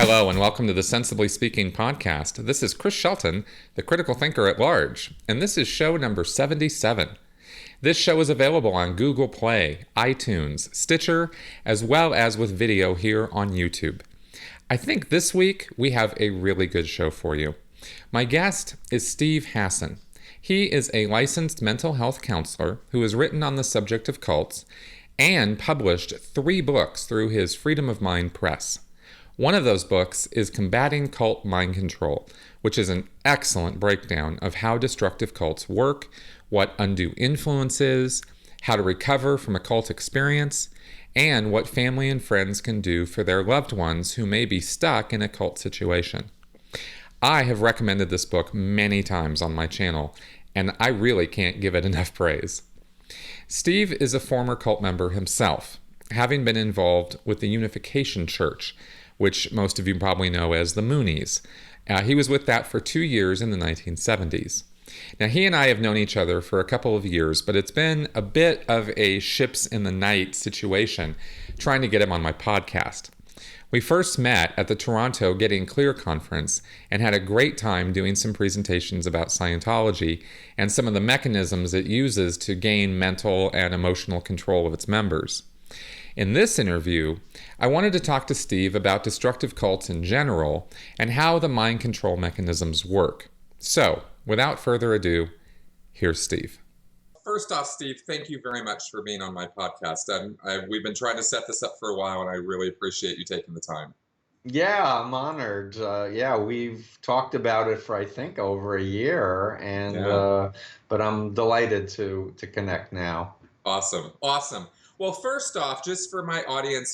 Hello, and welcome to the Sensibly Speaking podcast. This is Chris Shelton, the critical thinker at large, and this is show number 77. This show is available on Google Play, iTunes, Stitcher, as well as with video here on YouTube. I think this week we have a really good show for you. My guest is Steve Hassan. He is a licensed mental health counselor who has written on the subject of cults and published 3 books through his Freedom of Mind press. One of those books is Combating Cult Mind Control, which is an excellent breakdown of how destructive cults work, what undue influence is, how to recover from a cult experience, and what family and friends can do for their loved ones who may be stuck in a cult situation. I have recommended this book many times on my channel, and I really can't give it enough praise. Steve is a former cult member himself, having been involved with the Unification Church, which most of you probably know as the Moonies. He was with that for 2 years in the 1970s. Now, he and I have known each other for a couple of years, but it's been a bit of a ships in the night situation trying to get him on my podcast. We first met at the Toronto Getting Clear conference and had a great time doing some presentations about Scientology and some of the mechanisms it uses to gain mental and emotional control of its members. In this interview, I wanted to talk to Steve about destructive cults in general and how the mind control mechanisms work. So, without further ado, here's Steve. First off, Steve, thank you very much for being on my podcast. We've been trying to set this up for a while, and I really appreciate you taking the time. Yeah, I'm honored. We've talked about it for I think over a year, but I'm delighted to connect now. Awesome. Well, first off, just for my audience,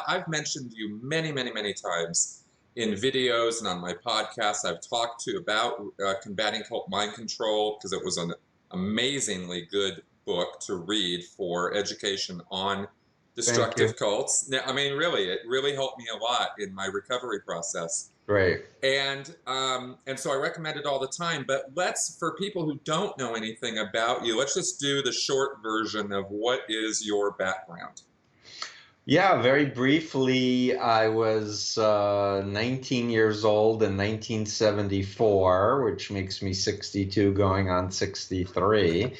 I've mentioned you many times in videos and on my podcast. I've talked to about combating cult mind control because it was an amazingly good book to read for education on destructive cults. Now, I mean, really, it really helped me a lot in my recovery process. Right. And so I recommend it all the time. But for people who don't know anything about you, let's just do the short version of what is your background. Yeah, very briefly, I was 19 years old in 1974, which makes me 62 going on 63.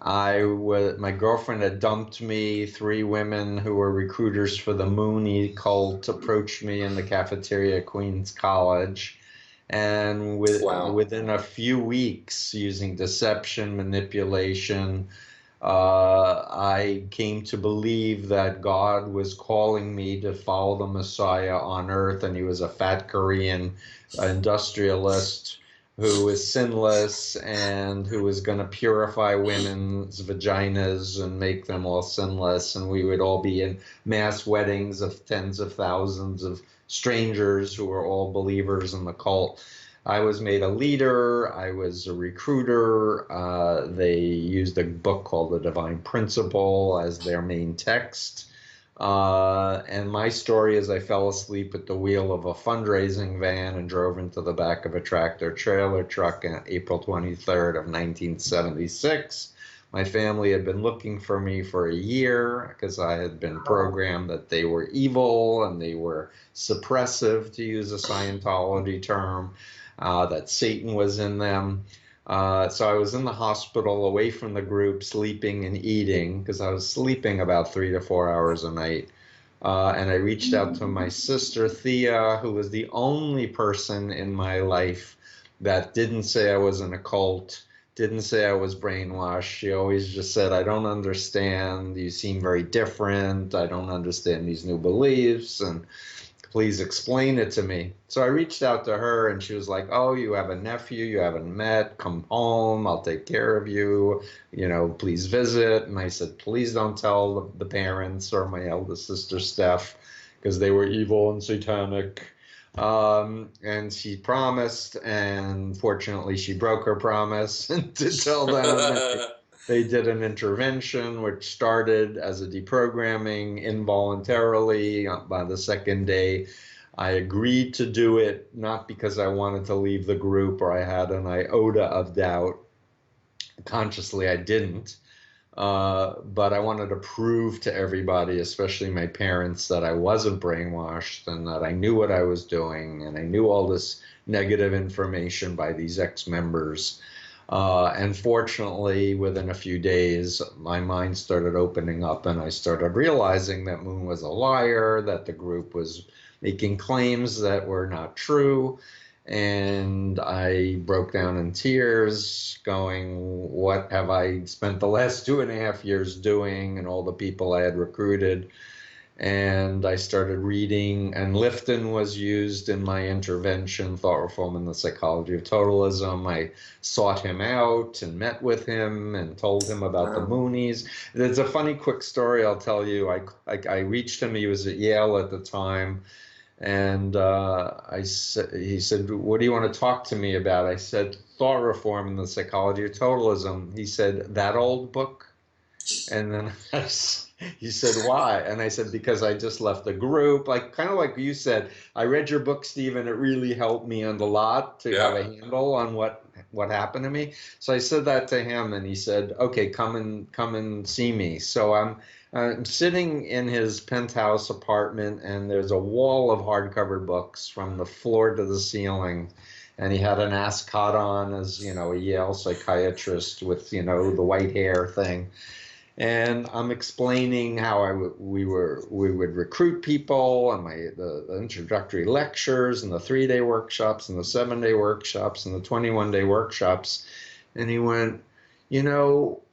My girlfriend had dumped me. 3 women who were recruiters for the Mooney cult approached me in the cafeteria at Queens College. And within a few weeks, using deception, manipulation, I came to believe that God was calling me to follow the Messiah on earth, and he was a fat Korean industrialist who was sinless and who was going to purify women's vaginas and make them all sinless, and we would all be in mass weddings of tens of thousands of strangers who were all believers in the cult. I was made a leader. I was a recruiter. They used a book called The Divine Principle as their main text. And my story is I fell asleep at the wheel of a fundraising van and drove into the back of a tractor trailer truck on April 23rd of 1976. My family had been looking for me for a year because I had been programmed that they were evil and they were suppressive, to use a Scientology term, that Satan was in them. So I was in the hospital away from the group, sleeping and eating, because I was sleeping about 3 to 4 hours a night. And I reached out to my sister, Thea, who was the only person in my life that didn't say I was in a cult, didn't say I was brainwashed. She always just said, I don't understand. You seem very different. I don't understand these new beliefs. And please explain it to me. So I reached out to her and she was like, oh, you have a nephew you haven't met, come home, I'll take care of you, please visit. And I said, please don't tell the parents or my eldest sister, Steph, because they were evil and satanic. And she promised, and fortunately she broke her promise to tell them. They did an intervention, which started as a deprogramming involuntarily. By the second day, I agreed to do it, not because I wanted to leave the group or I had an iota of doubt. Consciously, I didn't. But I wanted to prove to everybody, especially my parents, that I wasn't brainwashed and that I knew what I was doing and I knew all this negative information by these ex-members. And fortunately, within a few days, my mind started opening up and I started realizing that Moon was a liar, that the group was making claims that were not true. And I broke down in tears, going, what have I spent the last 2.5 years doing, and all the people I had recruited. And I started reading, and Lifton was used in my intervention, Thought Reform and the Psychology of Totalism. I sought him out and met with him and told him about the Wow. Moonies. There's a funny quick story I'll tell you. I reached him, he was at Yale at the time, and he said, what do you want to talk to me about? I said, Thought Reform and the Psychology of Totalism. He said, that old book? And then he said, why? And I said, because I just left the group. Like, kind of like you said, I read your book, Stephen. It really helped me on a lot to have a handle on what happened to me. So I said that to him, and he said, okay, come and see me. So I'm sitting in his penthouse apartment, and there's a wall of hardcover books from the floor to the ceiling. And he had an ascot on as, a Yale psychiatrist with, the white hair thing. And I'm explaining how we would recruit people, and the introductory lectures and the 3-day workshops and the 7-day workshops and the 21-day workshops. And he went,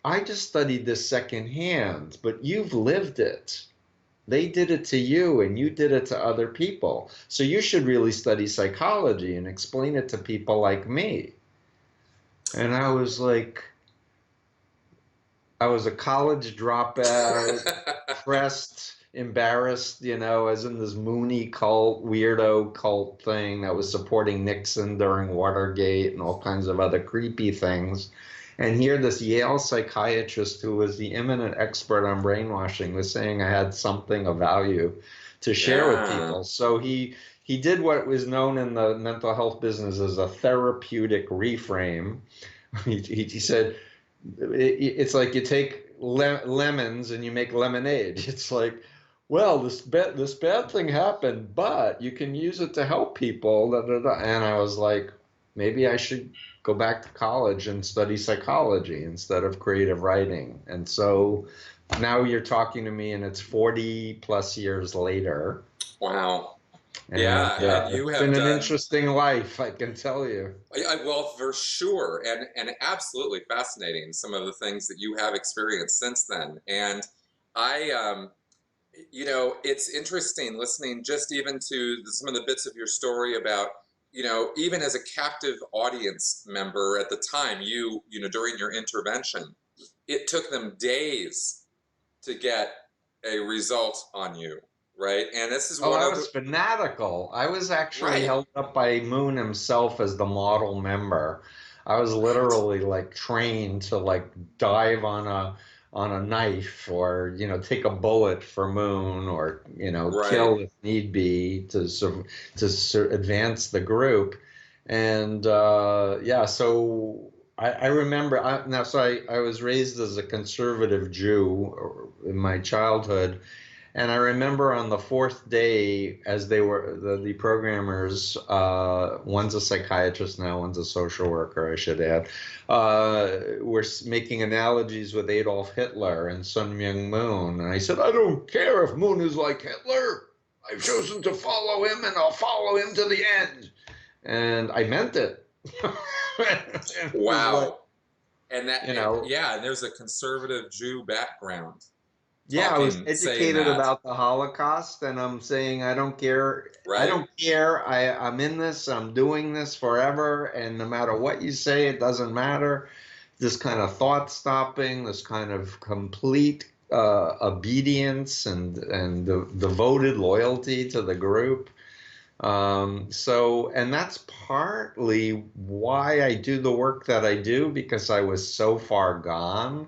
I just studied this secondhand, but you've lived it. They did it to you and you did it to other people. So you should really study psychology and explain it to people like me. And I was like, I was a college dropout, depressed, embarrassed, as in this Mooney cult, weirdo cult thing that was supporting Nixon during Watergate and all kinds of other creepy things. And here this Yale psychiatrist who was the eminent expert on brainwashing was saying I had something of value to share with people. So he did what was known in the mental health business as a therapeutic reframe. He said, it's like you take lemons and you make lemonade. It's like, well, this bad thing happened, but you can use it to help people. Da, da, da. And I was like, maybe I should go back to college and study psychology instead of creative writing. And so now you're talking to me, and it's 40 plus years later. Wow. And, and you it's have been an done interesting life, I can tell you. well, for sure, and absolutely fascinating. Some of the things that you have experienced since then, and I, it's interesting listening just even to some of the bits of your story about, even as a captive audience member at the time, during your intervention, it took them days to get a result on you. Right. And this is Oh, one I of was fanatical. I was actually right. held up by Moon himself as the model member. I was literally like trained to like dive on a knife, or take a bullet for Moon, or Right. kill if need be to advance the group. And yeah, so I remember I was raised as a conservative Jew in my childhood. And I remember on the fourth day, as they were the programmers, one's a psychiatrist now, one's a social worker, I should add, were making analogies with Adolf Hitler and Sun Myung Moon. And I said, I don't care if Moon is like Hitler. I've chosen to follow him, and I'll follow him to the end. And I meant it. Wow. Like, And and there's a conservative Jew background yeah, I was saying educated that, about the Holocaust, and I'm saying I don't care. I right? don't care. I'm in this. I'm doing this forever, and no matter what you say, it doesn't matter. This kind of thought stopping, this kind of complete obedience and devoted loyalty to the group. And that's partly why I do the work that I do, because I was so far gone.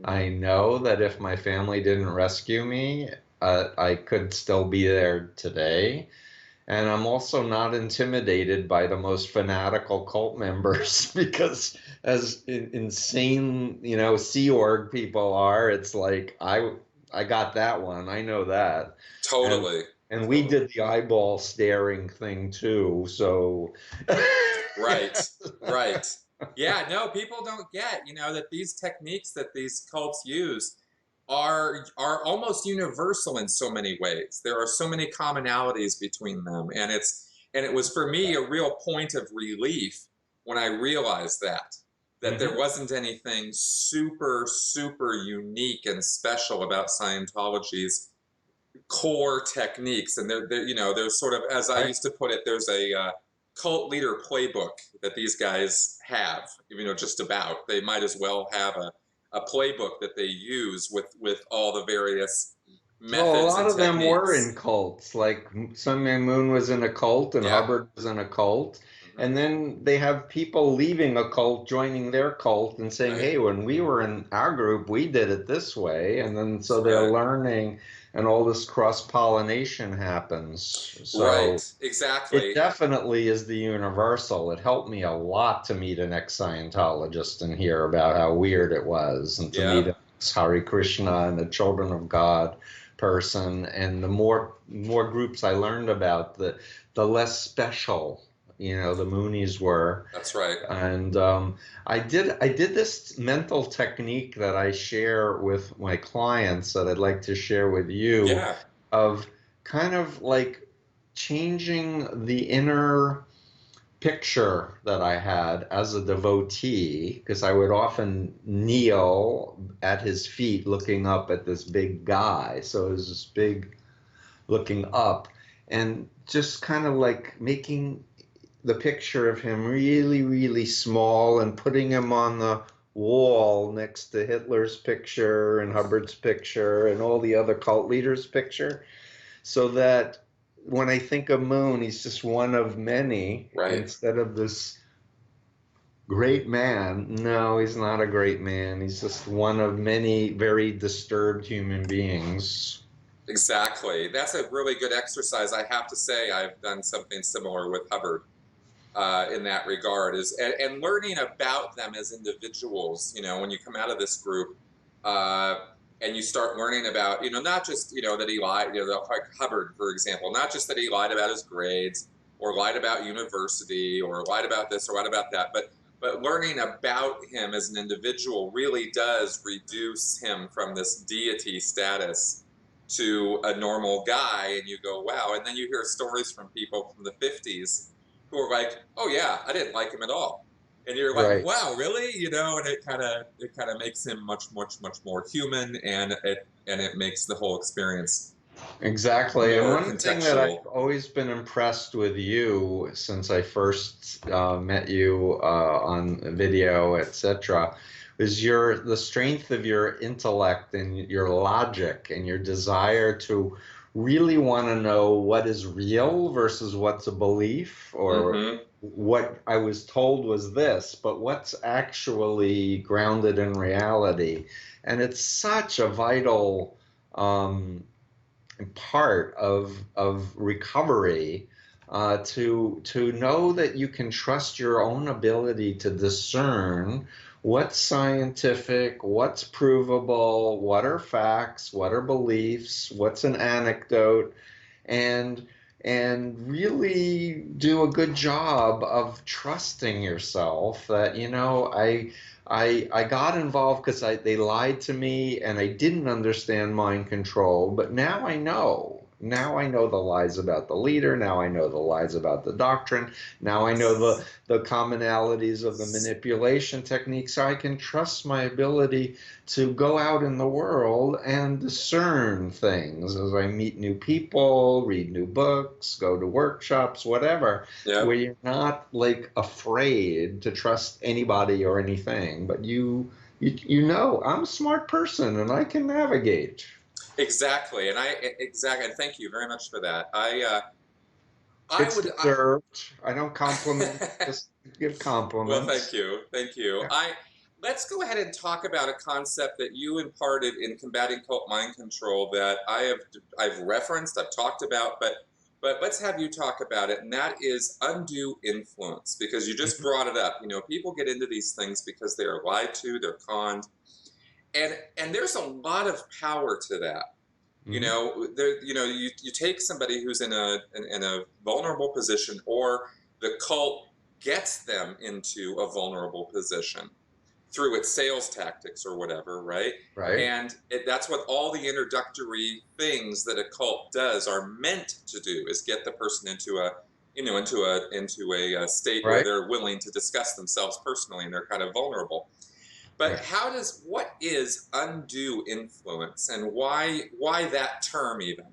I know that if my family didn't rescue me, I could still be there today. And I'm also not intimidated by the most fanatical cult members because as insane, Sea Org people are, it's like I got that one. I know that. And Totally. and we Totally. did the eyeball staring thing too. So Right. Right. Yeah, no, people don't get, that these techniques that these cults use are almost universal in so many ways. There are so many commonalities between them, and it was for me a real point of relief when I realized that there Mhm. wasn't anything super super unique and special about Scientology's core techniques. And there's sort of, as I Right. used to put it, there's a cult leader playbook that these guys have. Just about, they might as well have a playbook that they use with all the various Well, a methods lot and of them were in techniques. cults. Like Sun Myung Moon was in a cult and Yeah. Hubbard was in a cult. Hmm. And then they have people leaving a cult, joining their cult and saying, Right. hey, when we were in our group, we did it this way. And then That's so they're right. learning and all this cross-pollination happens. Right. So it Exactly. definitely is the universal. It helped me a lot to meet an ex-Scientologist and hear about how weird it was, and to meet Yeah. an ex-Hare Krishna and the Children of God person. And the more groups I learned about, the less special, the Moonies were. That's right. And I did this mental technique that I share with my clients that I'd like to share with you, Yeah. of kind of like changing the inner picture that I had as a devotee, because I would often kneel at his feet looking up at this big guy. So it was this big looking up, and just kind of like making the picture of him really, really small and putting him on the wall next to Hitler's picture and Hubbard's picture and all the other cult leaders' picture, so that when I think of Moon, he's just one of many Right. instead of this great man. No, he's not a great man. He's just one of many very disturbed human beings. Exactly. That's a really good exercise. I have to say, I've done something similar with Hubbard in that regard, and learning about them as individuals. When you come out of this group, uh, and you start learning about, not just, that he lied, like Hubbard, for example, not just that he lied about his grades or lied about university or lied about this or lied about that, but learning about him as an individual really does reduce him from this deity status to a normal guy. And you go, wow. And then you hear stories from people from the 50s who are like, "Oh yeah, I didn't like him at all," and you're like, Right. "Wow, really?" And it kind of makes him much much much more human, and it makes the whole experience Exactly. And more one thing that contextual. I've always been impressed with you since I first met you on video, etc., is the strength of your intellect and your logic and your desire to really want to know what is real versus what's a belief, or Mm-hmm. what I was told was this, but what's actually grounded in reality. And it's such a vital part of recovery, to know that you can trust your own ability to discern what's scientific, what's provable, what are facts, what are beliefs, what's an anecdote, and and really do a good job of trusting yourself that, I got involved because they lied to me and I didn't understand mind control, but now I know. Now I know the lies about the leader. Now I know the lies about the doctrine. Now I know the commonalities of the manipulation techniques. So I can trust my ability to go out in the world and discern things as I meet new people, read new books, go to workshops, whatever, where Yep. you're not like afraid to trust anybody or anything, but you know I'm a smart person and I can navigate. Exactly. And thank you very much for that. I It's would. deserved. I don't compliment, just give Well, thank compliments. you, thank you. Yeah. Let's go ahead and talk about a concept that you imparted in combating cult mind control that I've referenced, I've talked about, but But let's have you talk about it, and that is undue influence, because you just brought it up. You know, people get into these things because they are lied to, they're conned, and there's a lot of power to that. You Mm-hmm. know, you take somebody who's in a vulnerable position, or the cult gets them into a vulnerable position through its sales tactics or whatever, right? Right. And that's what all the introductory things that a cult does are meant to do, is get the person into a into a state where Right. they're willing to discuss themselves personally and they're kind of vulnerable. But Right. what is undue influence, and why that term even?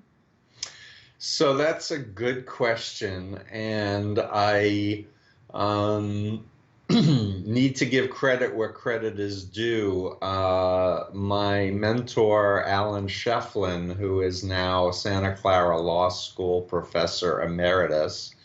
So that's a good question, and I um, need to give credit where credit is due. My mentor, Alan Shefflin, who is now Santa Clara Law School professor emeritus,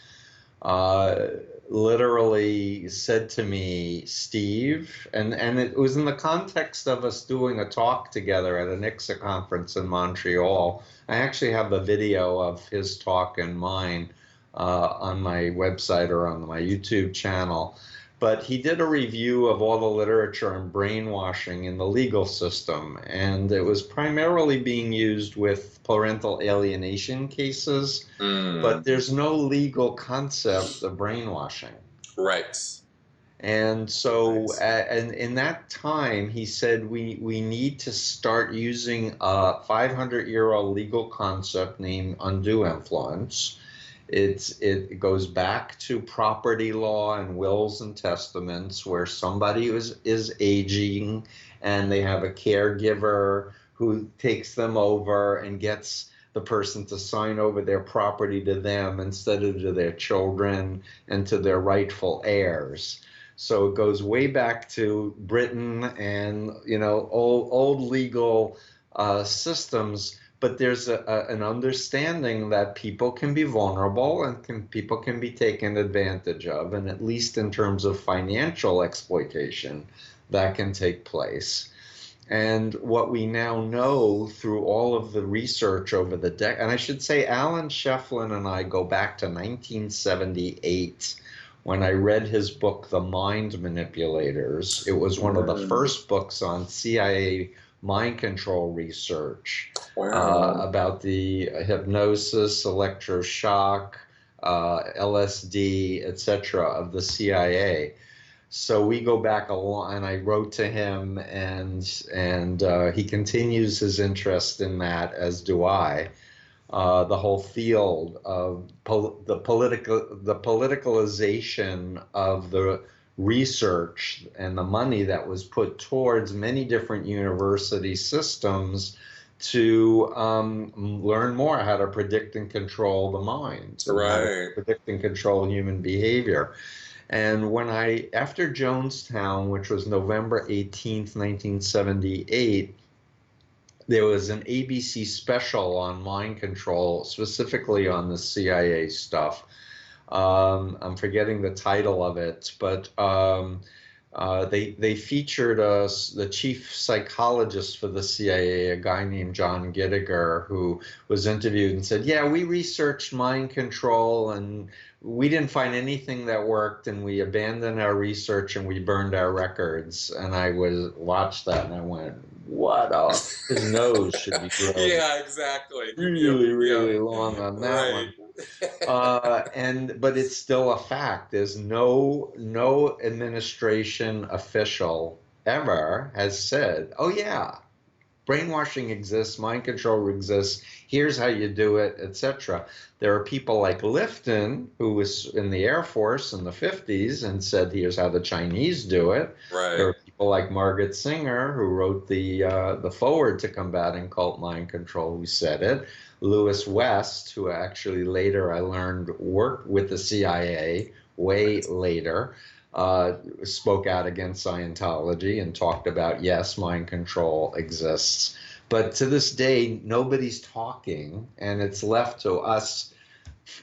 uh, literally said to me, Steve, and it was in the context of us doing a talk together at an ICSA conference in Montreal. I actually have the video of his talk and mine on my website or on my YouTube channel. But he did a review of all the literature on brainwashing in the legal system, and it was primarily being used with parental alienation cases, but Mm, there's no legal concept of brainwashing. right. And so, Right. and in that time, he said we need to start using a 500-year-old legal concept named undue influence. It goes back to property law and wills and testaments, where somebody is aging and they have a caregiver who takes them over and gets the person to sign over their property to them instead of to their children and to their rightful heirs. So it goes way back to Britain and, old legal systems, but there's an understanding that people can be vulnerable and people can be taken advantage of, and at least in terms of financial exploitation, that can take place. And what we now know through all of the research over the decade, and I should say Alan Shefflin and I go back to 1978 when I read his book, The Mind Manipulators. It was one of the first books on CIA mind control research, Wow. about the hypnosis, electroshock, LSD, etc. of the CIA. So we go back a lot, and I wrote to him, and he continues his interest in that, as do I. The whole field of the politicalization of the research and the money that was put towards many different university systems to learn more how to predict and control the mind and how to Right. predict and control human behavior. And after Jonestown, which was November 18th, 1978, there was an ABC special on mind control, specifically on the CIA stuff. I'm forgetting the title of it, but they featured the chief psychologist for the CIA, a guy named John Gittiger, who was interviewed and said, "Yeah, we researched mind control and we didn't find anything that worked, and we abandoned our research and we burned our records." And I watched that and I went, "What a his nose should be growing Yeah, exactly. Yep, really, yep. really long on that Right. one." But it's still a fact. There's no administration official ever has said, "Oh yeah, brainwashing exists, mind control exists. Here's how you do it, etc." There are people like Lifton, who was in the Air Force in the 50s and said, "Here's how the Chinese do it." There Right. are people like Margaret Singer, who wrote the foreword to Combating Cult Mind Control, who said it. Lewis West, who actually later I learned worked with the CIA way later, spoke out against Scientology and talked about, yes, mind control exists. But to this day, nobody's talking, and it's left to us,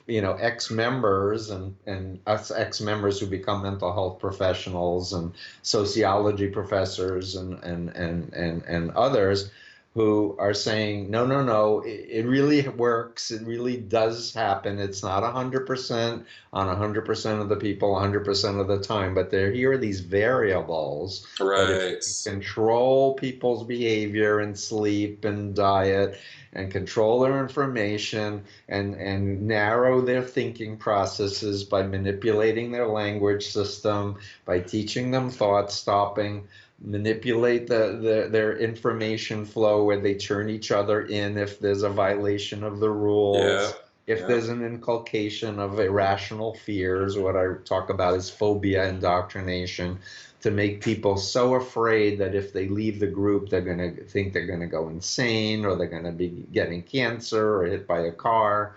ex-members and us ex-members who become mental health professionals and sociology professors and others, who are saying, no, no, no, it really works. It really does happen. It's not 100% on 100% of the people 100% of the time, but here are these variables that if you Right. can control people's behavior and sleep and diet and control their information and narrow their thinking processes by manipulating their language system, by teaching them thought stopping, manipulate their information flow where they turn each other in if there's a violation of the Yeah. rules, if Yeah. there's an inculcation of irrational fears, what I talk about is phobia indoctrination, to make people so afraid that if they leave the group, they're going to think they're going to go insane or they're going to be getting cancer or hit by a car.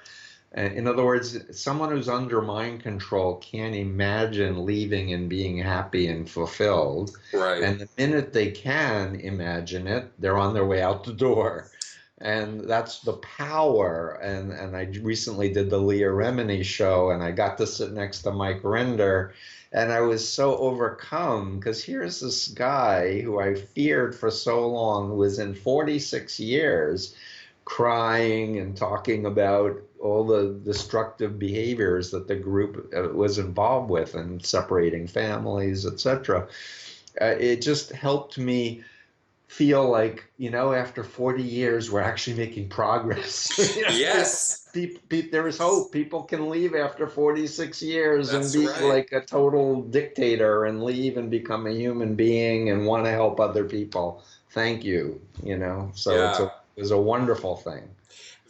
In other words, someone who's under mind control can't imagine leaving and being happy and fulfilled. Right. And the minute they can imagine it, they're on their way out the door. And that's the power. And I recently did the Leah Remini show, and I got to sit next to Mike Render. And I was so overcome because here's this guy who I feared for so long, who was in 46 years crying and talking about all the destructive behaviors that the group was involved with and separating families, etc. It just helped me feel like, after 40 years, we're actually making progress. Yes. There is hope. People can leave after 46 years and That's be right. like a total dictator and leave and become a human being and want to help other people. Thank you, So Yeah. it was a wonderful thing.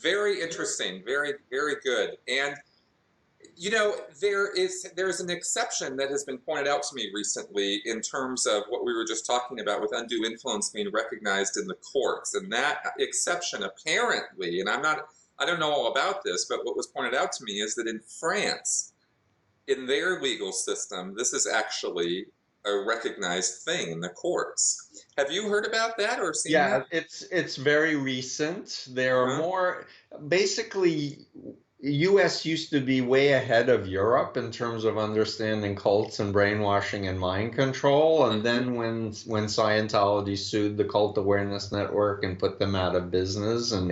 Very interesting. Very, very good. And there's an exception that has been pointed out to me recently in terms of what we were just talking about with undue influence being recognized in the courts. And that exception apparently, and I don't know all about this, but what was pointed out to me is that in France, in their legal system, this is actually a recognized thing in the courts. Have you heard about that or seen Yeah, that? it's very recent. There are Uh-huh. more, basically, US used to be way ahead of Europe in terms of understanding cults and brainwashing and mind control. And Mm-hmm. then when Scientology sued the Cult Awareness Network and put them out of business and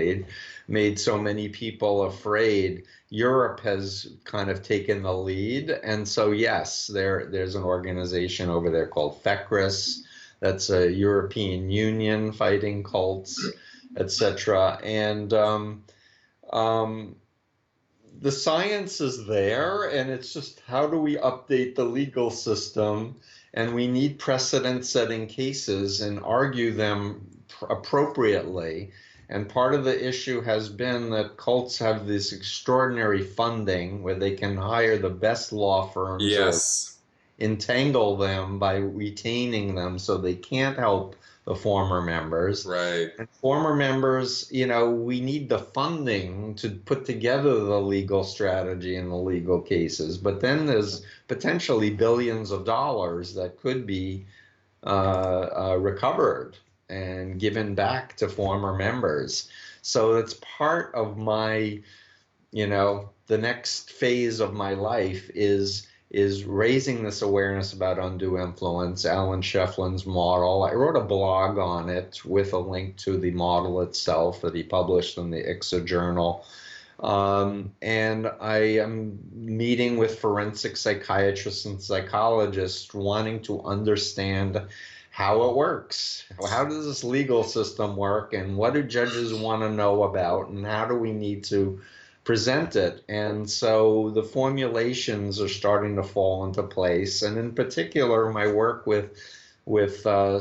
made so many people afraid, Europe has kind of taken the lead. And so yes, there's an organization over there called FECRIS. That's a European Union fighting cults, etc. And um, the science is there, and it's just how do we update the legal system? And we need precedent-setting cases and argue them appropriately. And part of the issue has been that cults have this extraordinary funding where they can hire the best law firms or Yes. entangle them by retaining them so they can't help the former members. Right. And former members, we need the funding to put together the legal strategy and the legal cases. But then there's potentially billions of dollars that could be recovered and given back to former members. So it's part of my, the next phase of my life is raising this awareness about undue influence, Alan Shefflin's model. I wrote a blog on it with a link to the model itself that he published in the ICSA journal. And I am meeting with forensic psychiatrists and psychologists wanting to understand how it works. How does this legal system work, and what do judges want to know about, and how do we need to present it? And so the formulations are starting to fall into place. And in particular, my work with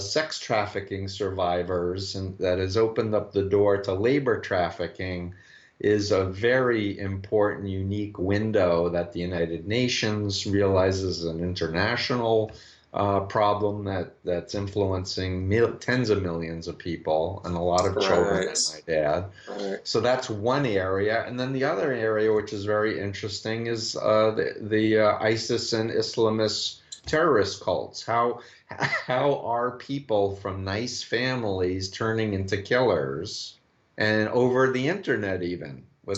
sex trafficking survivors, and that has opened up the door to labor trafficking, is a very important, unique window that the United Nations realizes is an international problem that's influencing tens of millions of people and a lot of children, Right. I might add. Right. So that's one area. And then the other area, which is very interesting, is the ISIS and Islamist terrorist cults. How are people from nice families turning into killers, and over the internet even, Right.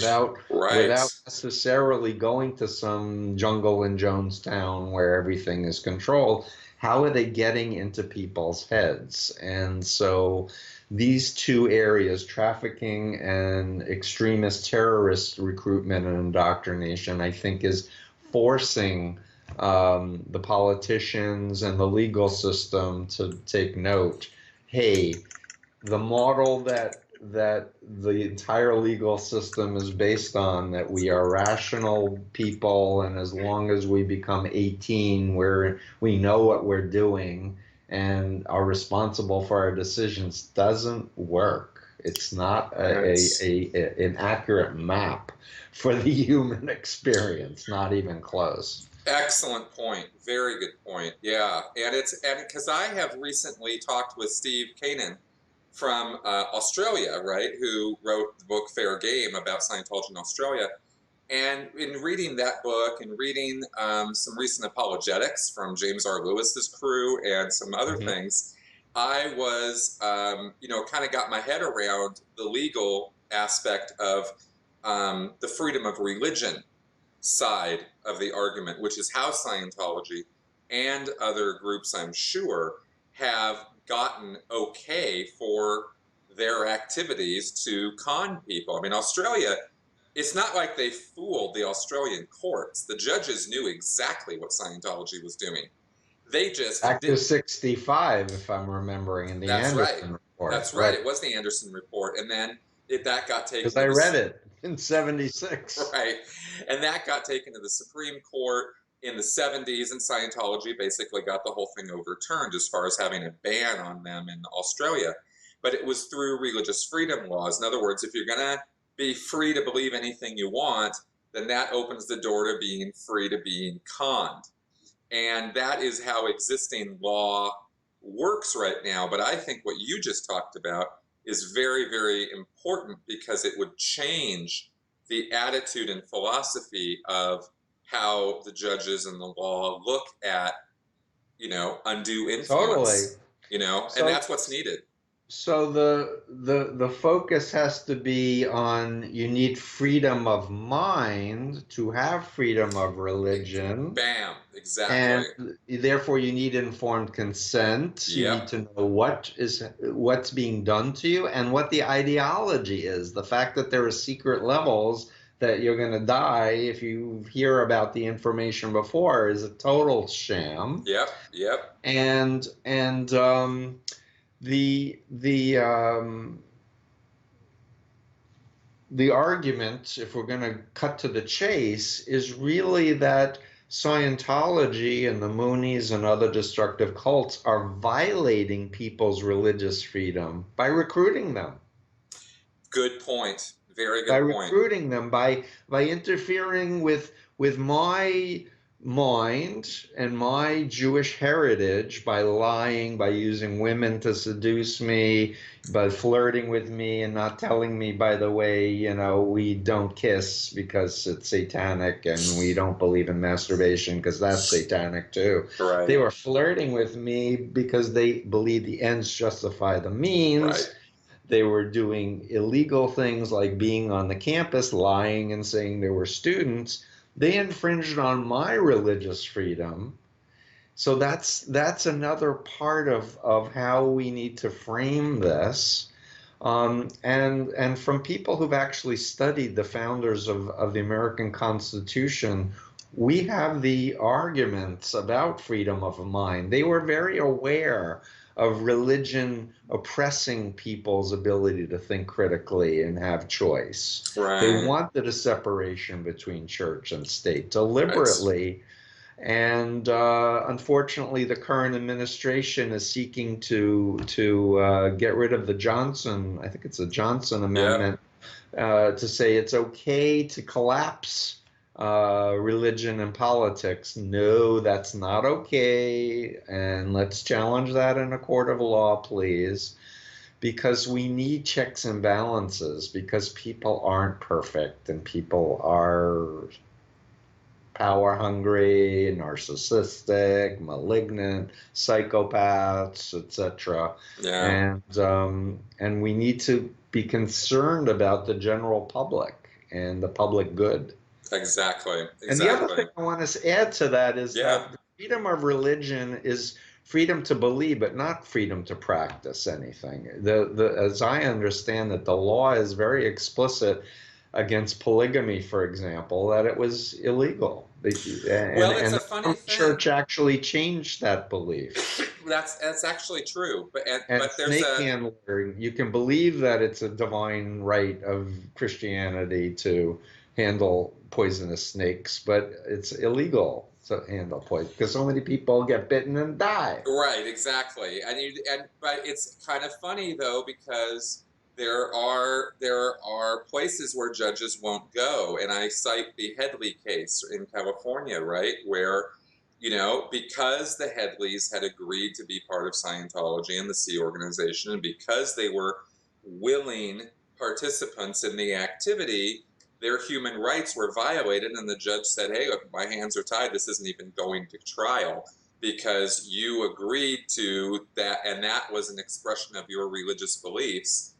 without necessarily going to some jungle in Jonestown where everything is controlled? How are they getting into people's heads? And so these two areas, trafficking and extremist terrorist recruitment and indoctrination, I think is forcing the politicians and the legal system to take note. Hey, the model that the entire legal system is based on, that we are rational people, and as long as we become 18, we know what we're doing and are responsible for our decisions, doesn't work. It's not an accurate map for the human experience, not even close. Excellent point. Very good point. Yeah, and because I have recently talked with Steve Kanan from Australia, right, who wrote the book Fair Game about Scientology in Australia. And in reading that book and reading some recent apologetics from James R. Lewis's crew and some other things, I was, kind of got my head around the legal aspect of the freedom of religion side of the argument, which is how Scientology and other groups, I'm sure, have gotten okay for their activities to con people. I mean, Australia, it's not like they fooled the Australian courts. The judges knew exactly what Scientology was doing. They just Back to didn't. 65, if I'm remembering, in the That's right. Anderson report. That's right. It was the Anderson report. And then that got taken Because to I the read it in 76. right. And that got taken to the Supreme Court in the 70s, and Scientology basically got the whole thing overturned as far as having a ban on them in Australia. But it was through religious freedom laws. In other words, if you're going to be free to believe anything you want, then that opens the door to being free to being conned. And that is how existing law works right now. But I think what you just talked about is very, very important, because it would change the attitude and philosophy of how the judges and the law look at, undue influence, Totally. and that's what's needed. So the focus has to be on, you need freedom of mind to have freedom of religion. Bam, exactly. And therefore you need informed consent. You need to know what's being done to you and what the ideology is. The fact that there are secret levels that you're going to die if you hear about the information before is a total sham. Yep. And the argument, if we're going to cut to the chase, is really that Scientology and the Moonies and other destructive cults are violating people's religious freedom by recruiting them. Good point. Very good point. By recruiting them, by interfering with my mind and my Jewish heritage, by lying, by using women to seduce me, by flirting with me and not telling me, by the way, we don't kiss because it's satanic, and we don't believe in masturbation because that's satanic too. Right. They were flirting with me because they believe the ends justify the means. Right. They were doing illegal things like being on the campus, lying and saying they were students. They infringed on my religious freedom. So that's another part of how we need to frame this. And from people who've actually studied the founders of the American Constitution, we have the arguments about freedom of mind. They were very aware of religion oppressing people's ability to think critically and have choice. Right. They wanted a separation between church and state deliberately. Right. And unfortunately, the current administration is seeking to get rid of the Johnson, I think it's a Johnson Amendment, to say it's okay to collapse religion and politics. No, that's not okay. And let's challenge that in a court of law, please, because we need checks and balances, because people aren't perfect and people are power hungry, narcissistic, malignant, psychopaths, etc. Yeah. And we need to be concerned about the general public and the public good. Exactly. And the other thing I want to add to that is that the freedom of religion is freedom to believe, but not freedom to practice anything. As I understand it, the law is very explicit against polygamy, for example, that it was illegal. Well, it's And a the funny thing. church actually changed that belief. That's actually true, And but there's snake a handling, you can believe that it's a divine right of Christianity to handle poisonous snakes, but it's illegal to handle poison because so many people get bitten and die. right, exactly, and but it's kind of funny though because there are places where judges won't go, and I cite the Headley case in California, right, where because the Headleys had agreed to be part of Scientology and the Sea Organization, and because they were willing participants in the activity, their human rights were violated, and the judge said, "Hey, look, my hands are tied. This isn't even going to trial." Because you agreed to that, and that was an expression of your religious beliefs,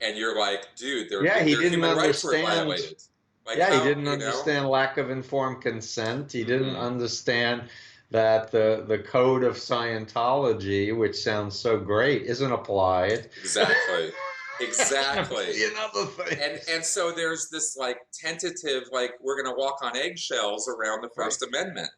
and you're like, dude, Yeah, he their didn't human rights were understand. violated. Like Yeah, he how, didn't understand lack of informed consent. He didn't Mm-mm. understand that the code of Scientology, which sounds so great, isn't applied. Exactly, And a exactly. million other And things. and so there's this like tentative, like we're gonna walk on eggshells around the Right. First Amendment,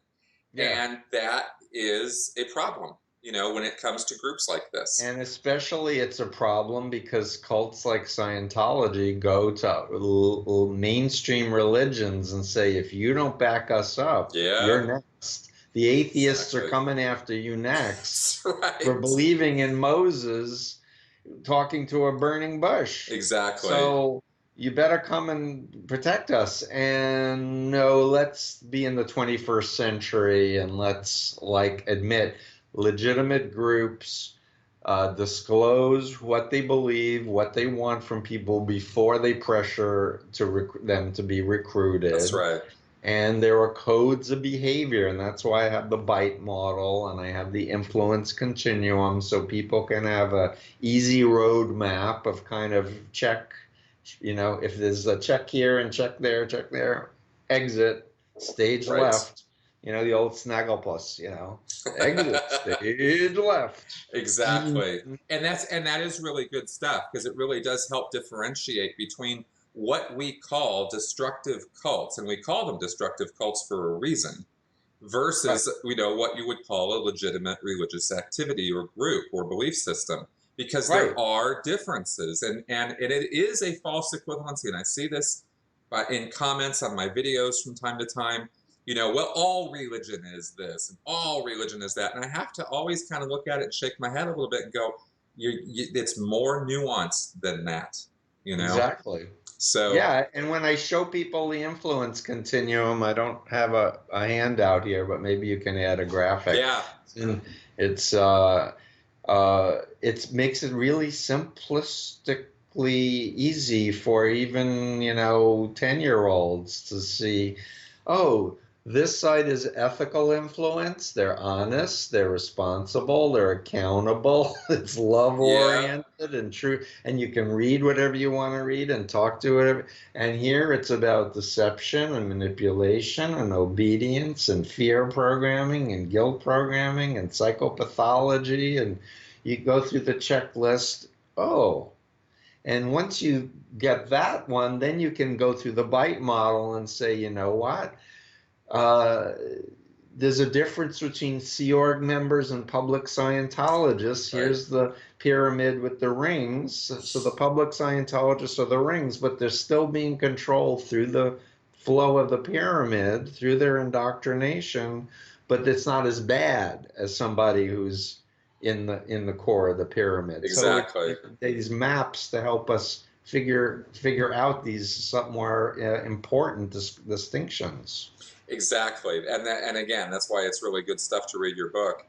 Yeah. and that is a problem, when it comes to groups like this. And especially it's a problem because cults like Scientology go to mainstream religions and say, if you don't back us up, Yeah, you're next. The atheists are exactly. coming after you next That's for right. believing in Moses talking to a burning bush. Exactly. So you better come and protect us. And no, let's be in the 21st century and let's like admit legitimate groups disclose what they believe, what they want from people before they pressure them to be That's recruited. right. And there are codes of behavior, and that's why I have the bite model and I have the influence continuum, so people can have a easy roadmap of kind of check, if there's a check here and check there, exit, stage Right. left, the old Snagglepuss, exit, stage left. Exactly. And that is really good stuff because it really does help differentiate between what we call destructive cults, and we call them destructive cults for a reason, Right, versus what you would call a legitimate religious activity or group or belief system, because there right. are differences, and it is a false equivalency, and I see this in comments on my videos from time to time. Well, all religion is this and all religion is that, and I have to always kind of look at it and shake my head a little bit and go, it's more nuanced than that, you know Exactly. so Yeah, and when I show people the influence continuum, I don't have a handout here, but maybe you can add a graphic. yeah. And it's it makes it really simplistically easy for even, 10-year-olds to see, oh, this side is ethical influence. They're honest, they're responsible, they're accountable, it's love Yeah, oriented and true, and you can read whatever you want to read and talk to whatever. And here it's about deception and manipulation and obedience and fear programming and guilt programming and psychopathology. And you go through the checklist. Oh, and once you get that one, then you can go through the bite model and say, you know what? Uh, there's a difference between Sea Org members and public Scientologists. right. Here's the pyramid with the rings. So the public Scientologists are the rings, but they're still being controlled through the flow of the pyramid, through their indoctrination, but it's not as bad as somebody who's in the core of the pyramid. So Exactly. these maps to help us figure out these somewhere important distinctions. Exactly. And again, that's why it's really good stuff to read your book.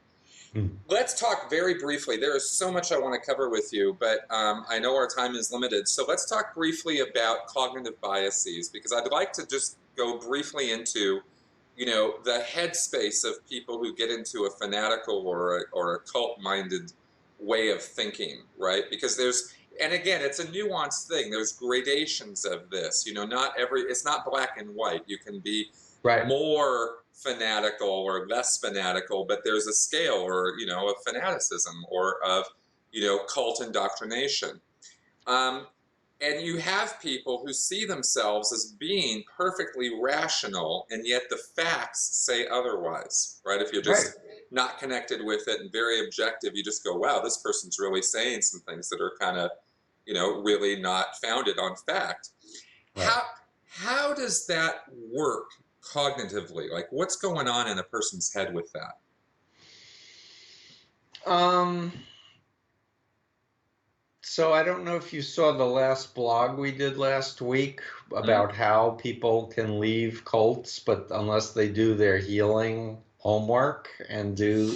Hmm. Let's talk very briefly. There is so much I want to cover with you, but I know our time is limited. So let's talk briefly about cognitive biases, because I'd like to just go briefly into, the headspace of people who get into a fanatical or a cult-minded way of thinking, right? Because and again, it's a nuanced thing. There's gradations of this. It's not black and white. You can be Right. more fanatical or less fanatical, but there's a scale or, of fanaticism or of, cult indoctrination. And you have people who see themselves as being perfectly rational, and yet the facts say otherwise, right? If you're just not connected with it and very objective, you just go, wow, this person's really saying some things that are kind of, really not founded on fact. Right. How does that work cognitively? Like, what's going on in a person's head with that? So I don't know if you saw the last blog we did last week about how people can leave cults, but unless they do their healing homework and do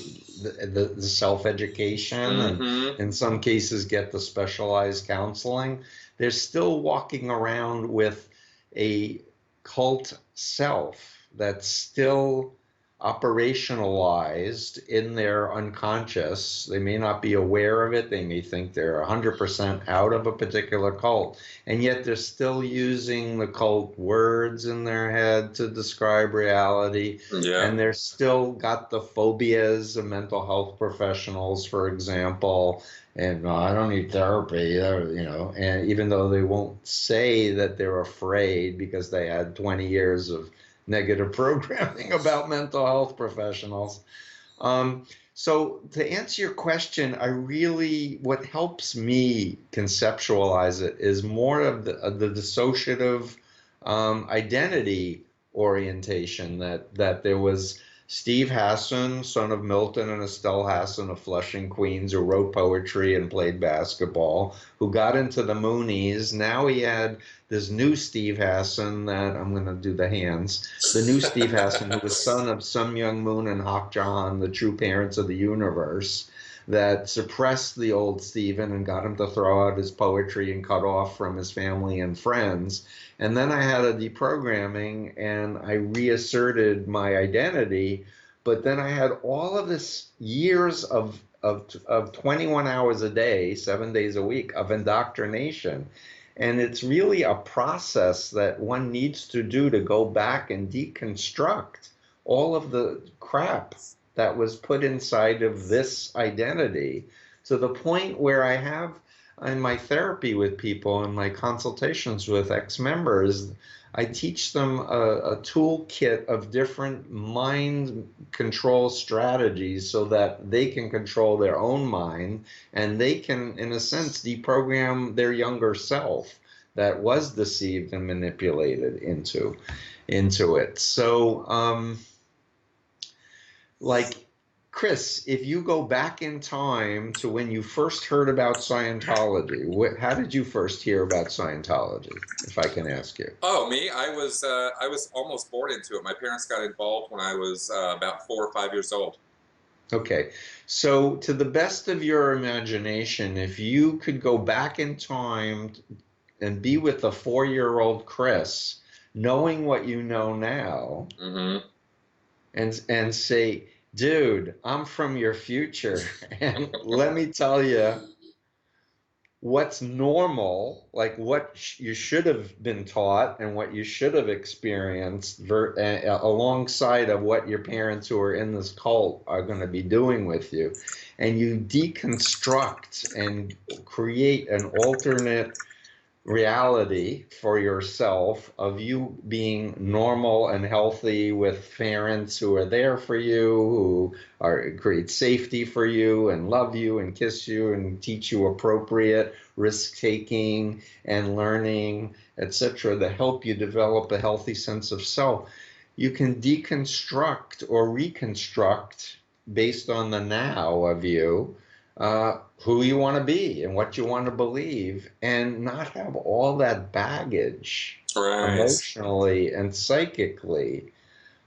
the self-education and in some cases get the specialized counseling, they're still walking around with a cult self that's still operationalized in their unconscious. They may not be aware of it. They may think they're 100% out of a particular cult, and yet they're still using the cult words in their head to describe reality. Yeah. And they're still got the phobias of mental health professionals, for example. And I don't need therapy, and even though they won't say that they're afraid because they had 20 years of negative programming about mental health professionals. So to answer your question, what helps me conceptualize it is more of the dissociative identity orientation that there was Steve Hassan, son of Milton and Estelle Hassan of Flushing, Queens, who wrote poetry and played basketball, who got into the Moonies. Now he had this new Steve Hassan that I'm going to do the hands. The new Steve Hassan, who was son of Sun Myung Moon and Hak Jahan, the true parents of the universe, that suppressed the old Stephen and got him to throw out his poetry and cut off from his family and friends. And then I had a deprogramming and I reasserted my identity. But then I had all of this years of 21 hours a day, 7 days a week of indoctrination. And it's really a process that one needs to do to go back and deconstruct all of the crap that was put inside of this identity, to the point where I have in my therapy with people and my consultations with ex-members, I teach them a toolkit of different mind control strategies so that they can control their own mind and they can, in a sense, deprogram their younger self that was deceived and manipulated into it. So, like, Chris, if you go back in time to when you first heard about Scientology, how did you first hear about Scientology, if I can ask you? Oh, me? I was almost born into it. My parents got involved when I was about 4 or 5 years old. Okay, so to the best of your imagination, if you could go back in time and be with a 4-year-old Chris, knowing what you know now, and say, dude, I'm from your future, and let me tell you what's normal, like what you should have been taught and what you should have experienced alongside of what your parents who are in this cult are going to be doing with you. And you deconstruct and create an alternate reality for yourself of you being normal and healthy with parents who are there for you, who create safety for you and love you and kiss you and teach you appropriate risk-taking and learning, etc., to help you develop a healthy sense of self. You can deconstruct or reconstruct based on the now of you, who you want to be and what you want to believe, and not have all that baggage emotionally and psychically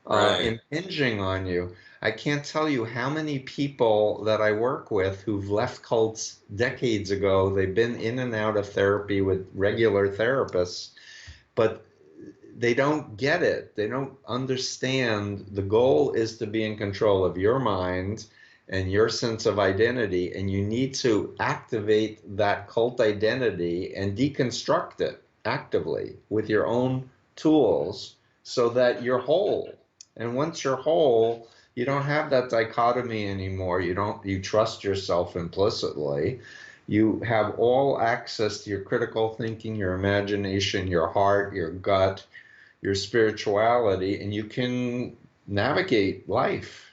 impinging on you. I can't tell you how many people that I work with who've left cults decades ago. They've been in and out of therapy with regular therapists, but they don't get it. They don't understand the goal is to be in control of your mind and your sense of identity, and you need to activate that cult identity and deconstruct it actively with your own tools so that you're whole And once you're whole, you don't have that dichotomy anymore. You trust yourself implicitly. You have all access to your critical thinking, your imagination, your heart, your gut, your spirituality, and you can navigate life.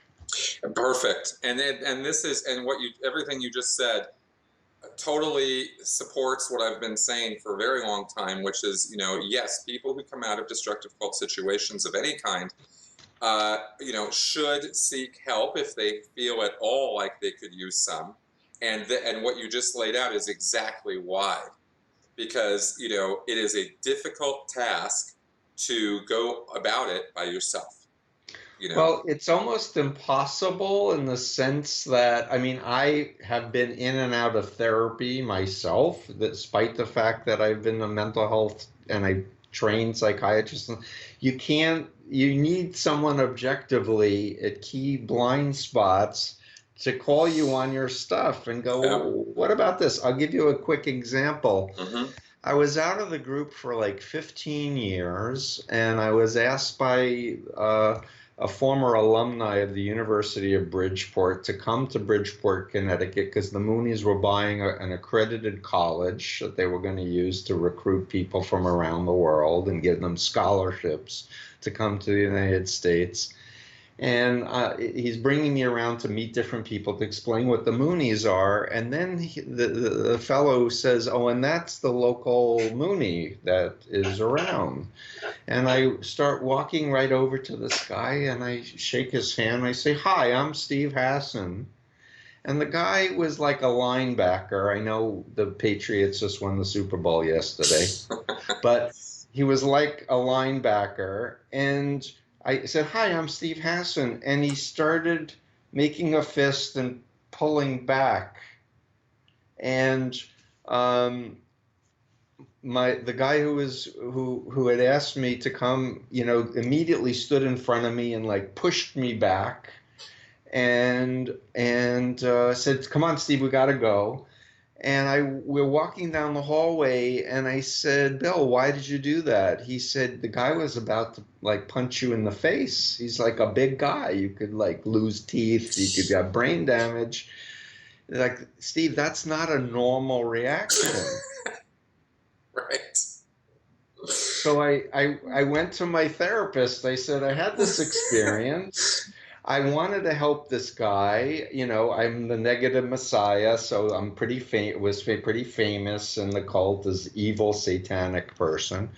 Perfect. And this is, and what you, everything you just said totally supports what I've been saying for a very long time, which is, yes, people who come out of destructive cult situations of any kind, should seek help if they feel at all like they could use some. And what you just laid out is exactly why. Because, it is a difficult task to go about it by yourself. Well, it's almost impossible in the sense that, I mean, I have been in and out of therapy myself, despite the fact that I've been a mental health and I trained psychiatrist. You need someone objectively at key blind spots to call you on your stuff and go, Yeah. what about this? I'll give you a quick example. Mm-hmm. I was out of the group for like 15 years, and I was asked by a former alumni of the University of Bridgeport to come to Bridgeport, Connecticut, because the Moonies were buying an accredited college that they were going to use to recruit people from around the world and give them scholarships to come to the United States. And he's bringing me around to meet different people to explain what the Moonies are. And then the fellow says, oh, and that's the local Moonie that is around. And I start walking right over to this guy and I shake his hand. I say, hi, I'm Steve Hassan. And the guy was like a linebacker. I know the Patriots just won the Super Bowl yesterday, but he was like a linebacker. And I said, hi, I'm Steve Hassan. And he started making a fist and pulling back. And the guy who had asked me to come, immediately stood in front of me and like pushed me back and said, come on, Steve, we got to go. And we're walking down the hallway, and I said, Bill, why did you do that? He said, the guy was about to like punch you in the face. He's like a big guy. You could like lose teeth. You could have brain damage. Like, Steve, that's not a normal reaction. Right. So I went to my therapist. I said, I had this experience. I wanted to help this guy. I'm the negative messiah, so I'm pretty famous in the cult as evil satanic person.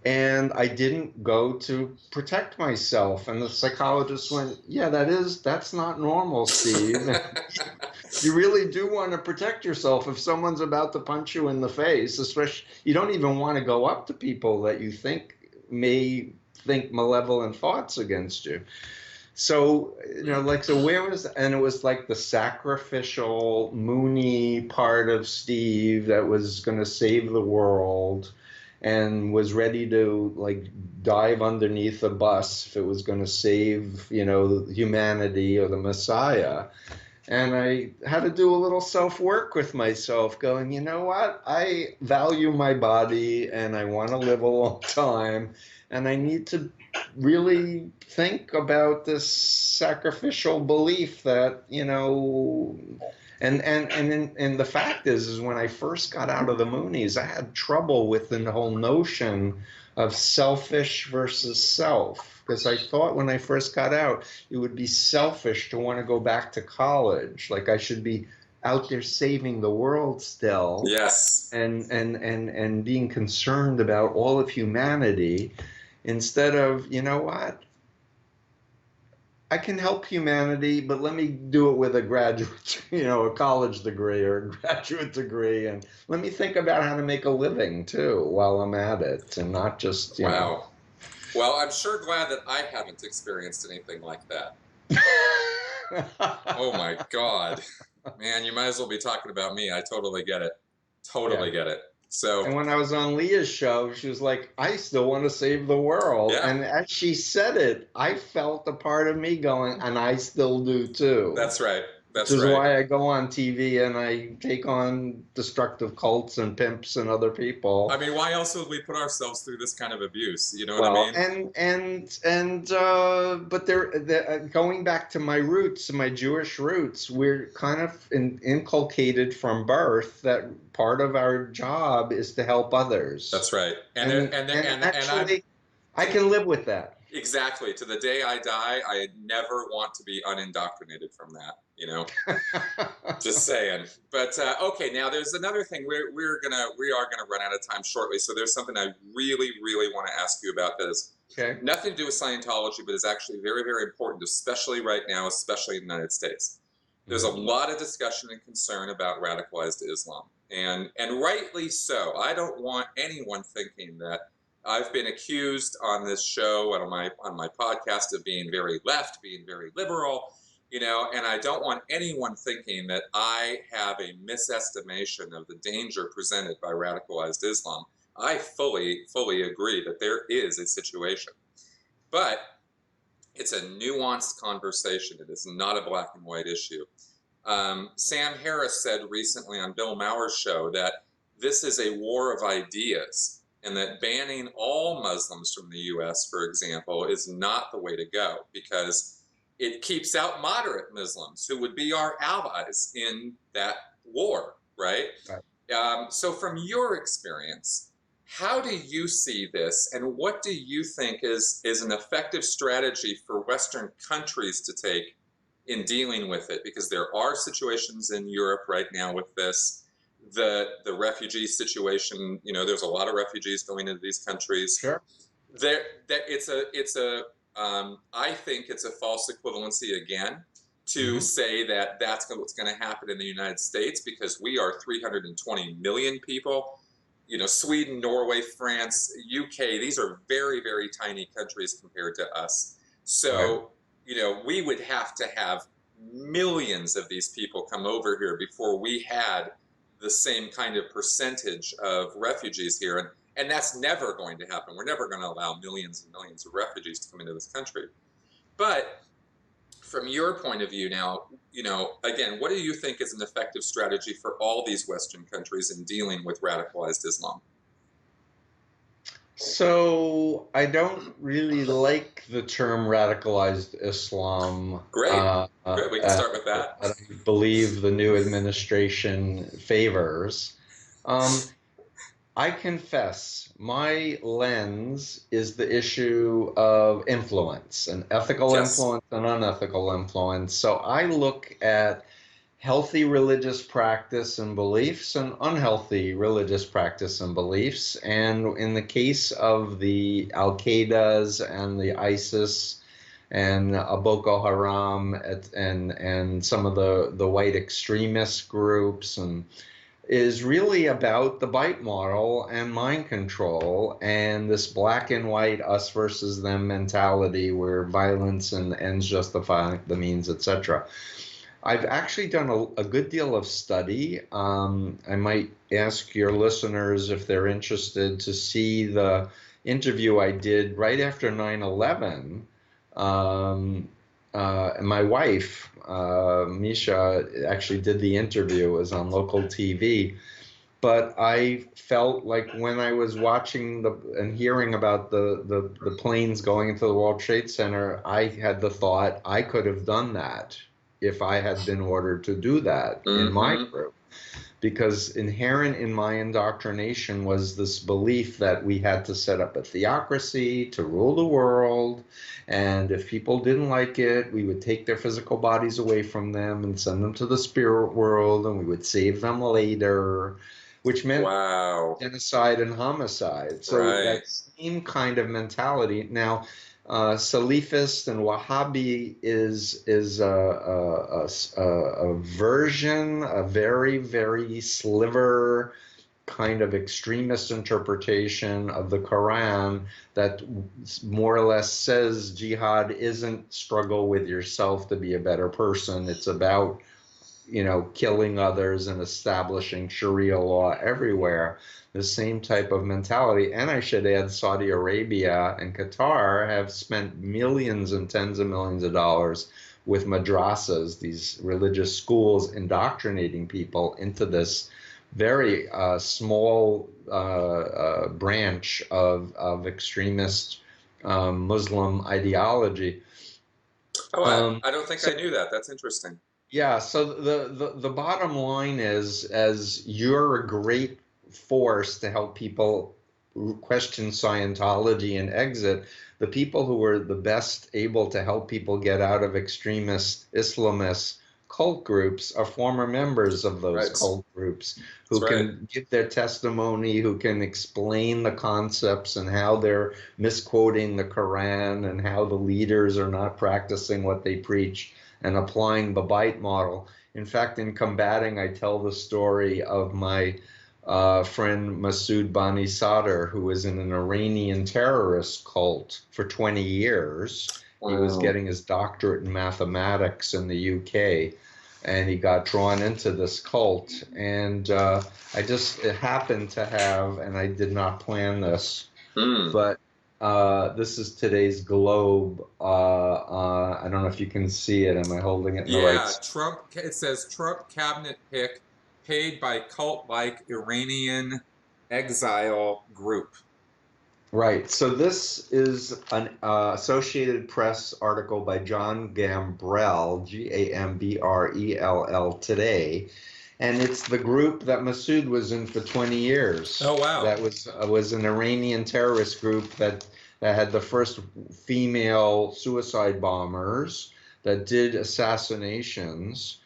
And I didn't go to protect myself. And the psychologist went, yeah, that's not normal, Steve. You really do want to protect yourself if someone's about to punch you in the face, especially you don't even want to go up to people that you think may think malevolent thoughts against you. So, where was, and it was like the sacrificial Mooney part of Steve that was going to save the world and was ready to like dive underneath a bus if it was going to save, humanity or the Messiah. And I had to do a little self-work with myself going, you know what? I value my body and I want to live a long time. And I need to really think about this sacrificial belief that, and the fact is when I first got out of the Moonies, I had trouble with the whole notion of selfish versus self. Because I thought when I first got out, it would be selfish to want to go back to college. Like I should be out there saving the world still. Yes. And being concerned about all of humanity instead of, you know what? I can help humanity, but let me do it with a graduate, a college degree or a graduate degree. And let me think about how to make a living too while I'm at it and not just, Wow. Well, I'm sure glad that I haven't experienced anything like that. Oh my God. Man, you might as well be talking about me. I totally get it. Totally get it. So, and when I was on Leah's show, she was like, I still want to save the world. Yeah. And as she said it, I felt a part of me going, and I still do too. That's right. which That's is right. why I go on TV and I take on destructive cults and pimps and other I people. mean, why else would we put ourselves through this kind of abuse? You know what I Well, mean? but going back to my roots, my Jewish roots, we're kind of inculcated from birth that part of our job is to help others, That's right. And there, and and and I'm actually, I can live with that. exactly to the day I die, I never want to be unindoctrinated from that. You know, just saying. But okay, now there's another thing. We are gonna run out of time shortly. So there's something I really want to ask you about that is Okay. nothing to do with Scientology, but is actually very important, especially right now, especially in the United States. There's a Mhm. lot of discussion and concern about radicalized Islam, and rightly so. I don't want anyone thinking that I've been accused on this show and on my podcast of being very left, being very liberal, you know, and I don't want anyone thinking that I have a misestimation of the danger presented by radicalized Islam. I fully agree that there is a situation, but it's a nuanced conversation. It is not a black and white issue. Sam Harris said recently on Bill Maher's show that this is a war of ideas and that banning all Muslims from the US, for example, is not the way to go because it keeps out moderate Muslims who would be our allies in that war, right? Right. So, from your experience, how do you see this, and what do you think is an effective strategy for Western countries to take in dealing with it? Because there are situations in Europe right now with this. The refugee situation, you know, there's a lot of refugees going into these countries. Sure. There, that I think it's a false equivalency again to Hmm. say that that's what's going to happen in the United States because we are 320 million people. You know, Sweden, Norway, France, UK, these are very tiny countries compared to us. Right. So, you know, we would have to have millions of these people come over here before we had the same kind of percentage of refugees here. And that's never going to happen. We're never going to allow millions and millions of refugees to come into this country. But from your point of view now, you know, again, what do you think is an effective strategy for all these Western countries in dealing with radicalized Islam? So I don't really like the term radicalized Islam. Great. Good. We can start with that. That I believe the new administration favors. Um, I confess my lens is the issue of influence and ethical Yes. influence and unethical influence. So I look at healthy religious practice and beliefs and unhealthy religious practice and beliefs. And in the case of the Al Qaeda's and the ISIS and Boko Haram and some of the white extremist groups and is really about the bite model and mind control and this black and white us versus them mentality where violence and ends justify the means, etc. I've actually done a good deal of study. I might ask your listeners if they're interested to see the interview I did right after 9/11. And my wife, Misha, actually did the interview. It was on local TV. But I felt like when I was watching and hearing about the planes going into the World Trade Center, I had the thought I could have done that if I had been ordered to do that in my Mm-hmm. group. Because inherent in my indoctrination was this belief that we had to set up a theocracy to rule the world. And if people didn't like it, we would take their physical bodies away from them and send them to the spirit world, and we would save them later, which meant Wow. genocide and homicide. So Right. that same kind of mentality. Now, Salafist and Wahhabi is a version, a very sliver kind of extremist interpretation of the Quran that more or less says jihad isn't struggle with yourself to be a better person. It's about killing others and establishing Sharia law everywhere, the same type of mentality. And I should add, Saudi Arabia and Qatar have spent millions and tens of millions of dollars with madrasas, these religious schools, indoctrinating people into this very small branch of extremist Muslim ideology. Oh, Um, I don't think so I knew that. That's interesting. yeah, so the bottom line is, as you're a great force to help people question Scientology and exit, the people who are the best able to help people get out of extremist Islamist cult groups are former members of those Right. cult groups That's who right. can give their testimony, who can explain the concepts and how they're misquoting the Quran and how the leaders are not practicing what they preach and applying the bite model. In fact, in combating, I tell the story of my friend Masoud Bani Sadr, who was in an Iranian terrorist cult for 20 years. He was Wow. getting his doctorate in mathematics in the UK, and he got drawn into this cult. And I just it happened to have, and I did not plan this, Hmm. but this is today's Globe. I don't know if you can see it. Am I holding it in the right Yeah, spot? Trump. It says Trump cabinet pick paid by cult-like Iranian exile group. Right. So this is an Associated Press article by John Gambrell, Gambrell today, and it's the group that Masood was in for 20 years. Oh, wow. That was an Iranian terrorist group that had the first female suicide bombers that did assassinations.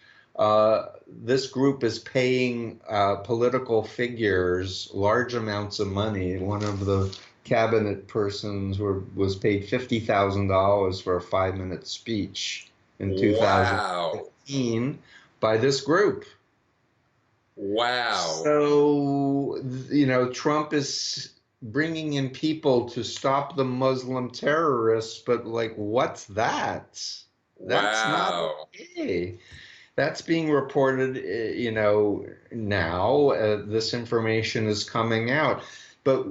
This group is paying political figures large amounts of money. One of the cabinet persons was paid $50,000 for a 5-minute speech in Wow. 2015 by this group. Wow. So, Trump is bringing in people to stop the Muslim terrorists, but like, what's that? That's not Wow. okay. That's being reported, now. This information is coming out. But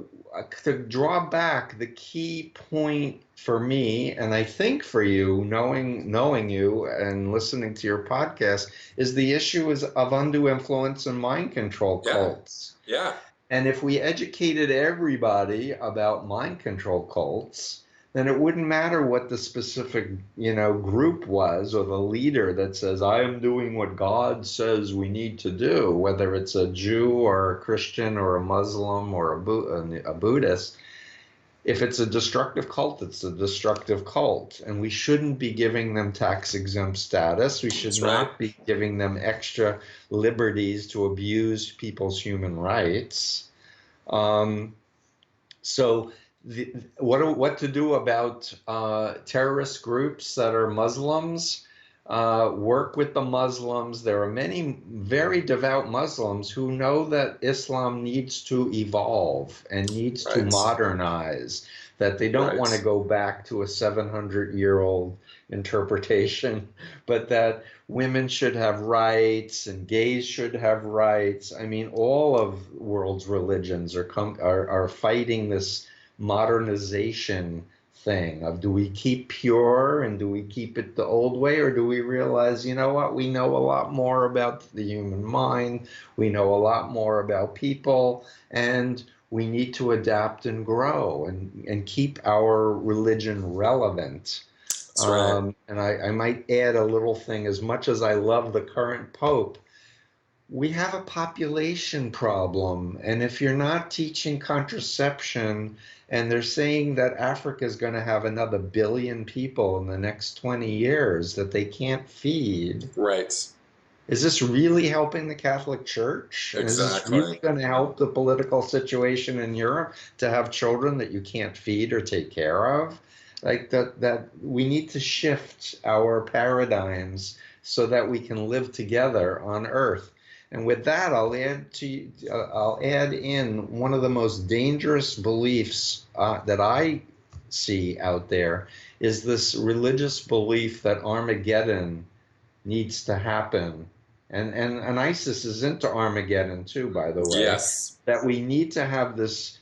to draw back, the key point for me, and I think for you, knowing you and listening to your podcast, is the issue is of undue influence and mind control Yeah. cults. Yeah. And if we educated everybody about mind control cults, then it wouldn't matter what the specific, group was or the leader that says, I am doing what God says we need to do, whether it's a Jew or a Christian or a Muslim or a Buddhist. If it's a destructive cult, it's a destructive cult. And we shouldn't be giving them tax exempt status. We should That's right. not be giving them extra liberties to abuse people's human rights. Um, so what to do about terrorist groups that are Muslims? Work with the Muslims. There are many very devout Muslims who know that Islam needs to evolve and needs to Right. modernize, that they don't want to Right. go back to a 700-year-old interpretation, but that women should have rights and gays should have rights. I mean, all of the world's religions are fighting this modernization thing of, do we keep pure and do we keep it the old way, or do we realize, you know what, we know a lot more about the human mind, we know a lot more about people, and we need to adapt and grow and keep our religion relevant. That's right. And I might add a little thing. As much as I love the current Pope, we have a population problem. And if you're not teaching contraception, and they're saying that Africa is going to have another billion people in the next 20 years that they can't feed, Right. is this really helping the Catholic Church? And is this Exactly. really going to help the political situation in Europe to have children that you can't feed or take care of? Like that we need to shift our paradigms so that we can live together on earth. And with that, I'll add in one of the most dangerous beliefs that I see out there is this religious belief that Armageddon needs to happen. And ISIS is into Armageddon too, by the way, Yes. that we need to have this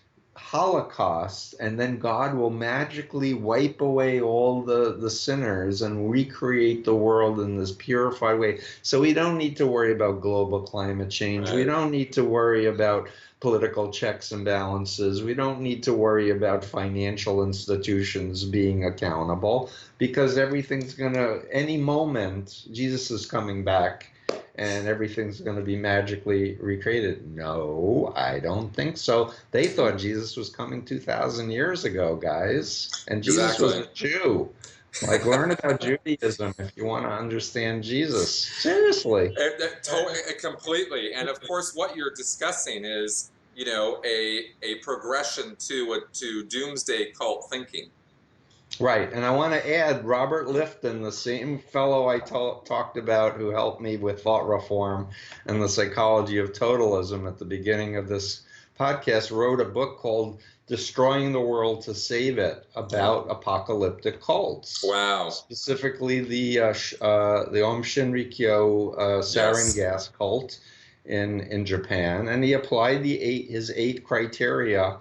Holocaust, and then God will magically wipe away all the sinners and recreate the world in this purified way. So we don't need to worry about global climate change. We Right. don't need to worry about political checks and balances. We don't need to worry about financial institutions being accountable, because everything's gonna, any moment, Jesus is coming back and everything's going to be magically recreated. No, I don't think so. They thought Jesus was coming 2,000 years ago, guys, and Jesus was Exactly. a Jew. Like, learn about Judaism if you want to understand Jesus. Seriously. Completely. And of course, what you're discussing is, a progression to doomsday cult thinking. Right, and I want to add Robert Lifton, the same fellow I talked about who helped me with thought reform and the psychology of totalism at the beginning of this podcast, wrote a book called Destroying the World to Save It, about apocalyptic cults. Wow. Specifically the Om Shinrikyo sarin gas cult in Japan, and he applied his 8 criteria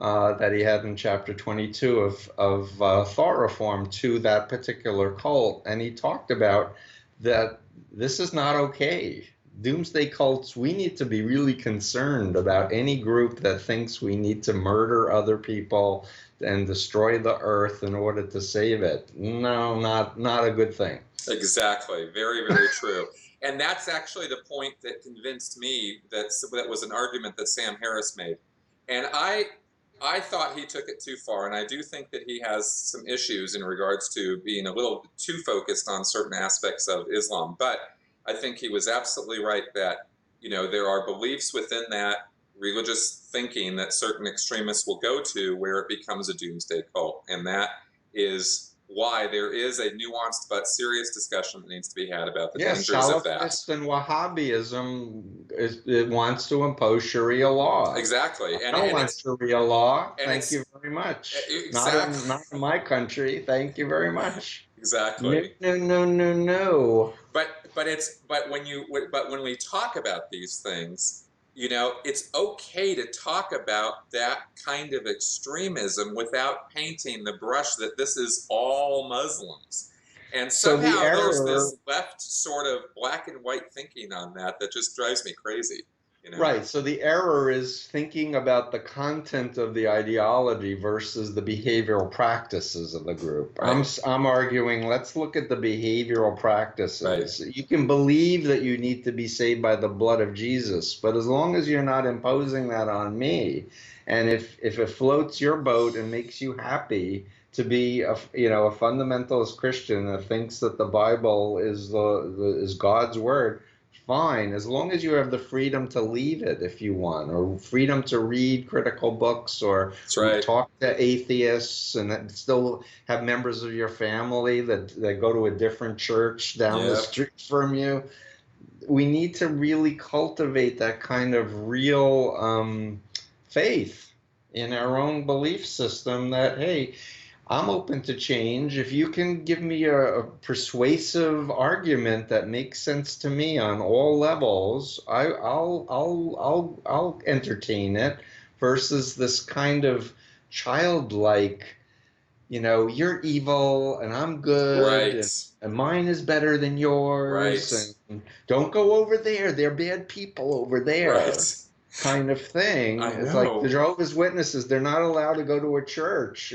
that he had in chapter 22 of thought reform to that particular cult. And he talked about that this is not okay. Doomsday cults, we need to be really concerned about any group that thinks we need to murder other people and destroy the earth in order to save it. No, not a good thing. Exactly. Very, very true. And that's actually the point that convinced me that was an argument that Sam Harris made. And I thought he took it too far, and I do think that he has some issues in regards to being a little too focused on certain aspects of Islam. But I think he was absolutely right that, there are beliefs within that religious thinking that certain extremists will go to where it becomes a doomsday cult. And that is why there is a nuanced but serious discussion that needs to be had about the dangers of that. Salafist and Wahhabism it wants to impose Sharia law. Exactly. I don't want Sharia law. Thank you very much. Exactly. Not in my country. Thank you very much. Exactly. No. But when we talk about these things, it's okay to talk about that kind of extremism without painting the brush that this is all Muslims. And somehow there's this left sort of black and white thinking on that just drives me crazy. Right. So the error is thinking about the content of the ideology versus the behavioral practices of the group. Right. I'm arguing, let's look at the behavioral practices. Right. You can believe that you need to be saved by the blood of Jesus, but as long as you're not imposing that on me, and if it floats your boat and makes you happy to be a fundamentalist Christian that thinks that the Bible is God's word, fine, as long as you have the freedom to leave it if you want, or freedom to read critical books, or talk to atheists, and still have members of your family that go to a different church down the street from you. We need to really cultivate that kind of real faith in our own belief system that, hey, I'm open to change. If you can give me a persuasive argument that makes sense to me on all levels, I'll entertain it. Versus this kind of childlike, you're evil and I'm good, and mine is better than yours, and don't go over there. They're bad people over there. Kind of thing. It's like the Jehovah's Witnesses. They're not allowed to go to a church.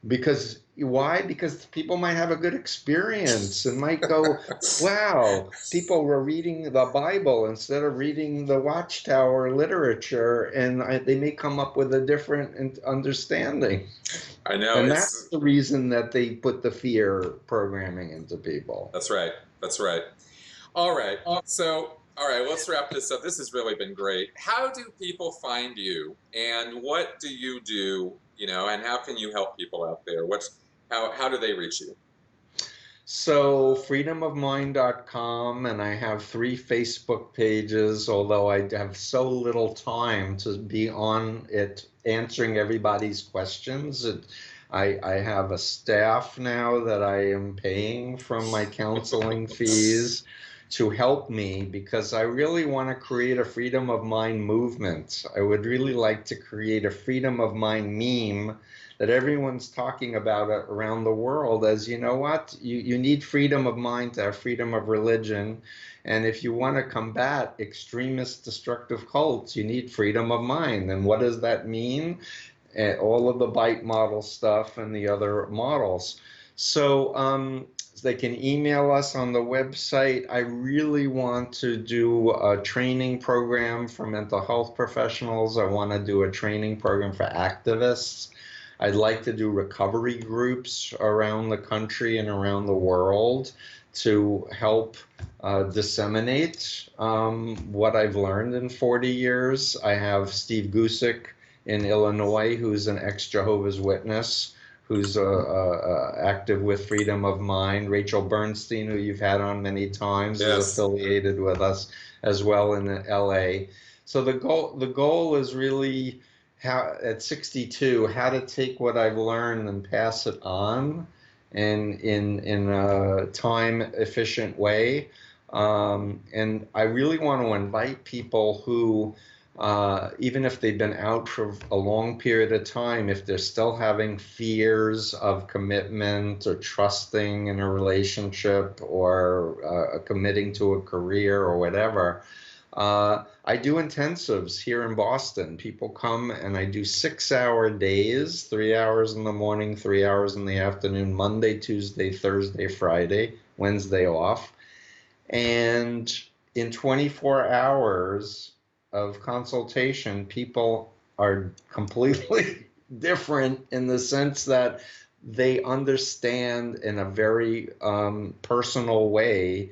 Because why? Because people might have a good experience and might go, wow, people were reading the Bible instead of reading the Watchtower literature, and they may come up with a different understanding. I know. And that's the reason that they put the fear programming into people. That's right. All right. So, let's wrap this up. This has really been great. How do people find you, and what do you do? And how can you help people out there? How do they reach you? So freedomofmind.com, and I have 3 Facebook pages, although I have so little time to be on it answering everybody's questions. I have a staff now that I am paying from my counseling fees to help me, because I really want to create a freedom of mind movement. I would really like to create a freedom of mind meme that everyone's talking about around the world as, you know what, you need freedom of mind to have freedom of religion. And if you want to combat extremist destructive cults, you need freedom of mind. And what does that mean? All of the bite model stuff and the other models. So they can email us on the website. I really want to do a training program for mental health professionals. I want to do a training program for activists. I'd like to do recovery groups around the country and around the world to help disseminate what I've learned in 40 years. I have Steve Gusick in Illinois, who's an ex-Jehovah's Witness, who's active with Freedom of Mind. Rachel Bernstein, who you've had on many times, Yes. is affiliated with us as well in LA. So the goal is really, how at 62, how to take what I've learned and pass it on in a time efficient way. And I really want to invite people who, even if they've been out for a long period of time, if they're still having fears of commitment or trusting in a relationship or committing to a career or whatever, I do intensives here in Boston. People come and I do 6-hour days, 3 hours in the morning, 3 hours in the afternoon, Monday, Tuesday, Thursday, Friday, Wednesday off. And in 24 hours of consultation, people are completely different in the sense that they understand in a very personal way